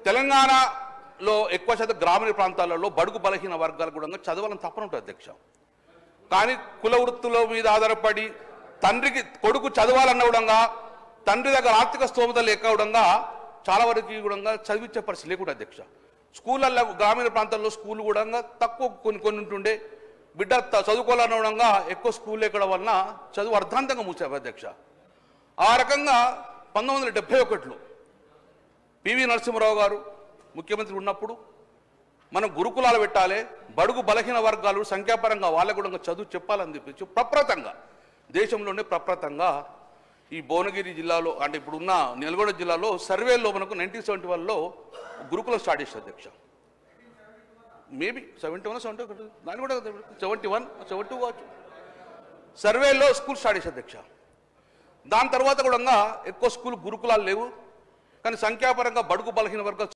తెలంగాణలో ఎక్కువ శాతం గ్రామీణ ప్రాంతాలలో బడుగు బలహీన వర్గాలు కూడా చదవాలని తప్పన ఉంటుంది అధ్యక్ష. కానీ కుల వృత్తుల మీద ఆధారపడి తండ్రికి కొడుకు చదవాలన్న కూడా తండ్రి దగ్గర ఆర్థిక స్తోమత లేకపోవడంగా చాలా వరకు కూడా చదివించే పరిస్థితి లేకుండా అధ్యక్ష. స్కూళ్ళల్లో గ్రామీణ ప్రాంతాల్లో స్కూల్ కూడా తక్కువ కొన్ని ఉంటుండే. బిడ్డ చదువుకోవాలనడంగా ఎక్కువ స్కూల్ ఎక్కడం వలన చదువు అర్ధాంతంగా మూసారు అధ్యక్ష. ఆ రకంగా 1971లో పివి నరసింహారావు గారు ముఖ్యమంత్రి ఉన్నప్పుడు మనం గురుకులాలు పెట్టాలి, బడుగు బలహీన వర్గాలు సంఖ్యాపరంగా వాళ్ళకు కూడా చదువు చెప్పాలని చెప్పి ప్రప్రథంగా దేశంలోనే ప్రప్రథంగా ఈ భువనగిరి జిల్లాలో అంటే ఇప్పుడున్న నల్గొండ జిల్లాలో సర్వేలో మనకు 1971లో గురుకులం స్టార్ట్ చేశారు అధ్యక్ష. మేబీ 71 71 దాని కూడా 71 72 కావచ్చు. సర్వేలో స్కూల్ స్టార్ట్ చేశారు అధ్యక్ష. దాని తర్వాత కూడా ఎక్కువ స్కూల్ గురుకులాలు లేవు. కానీ సంఖ్యాపరంగా బడుగు బలహీన వర్గాలు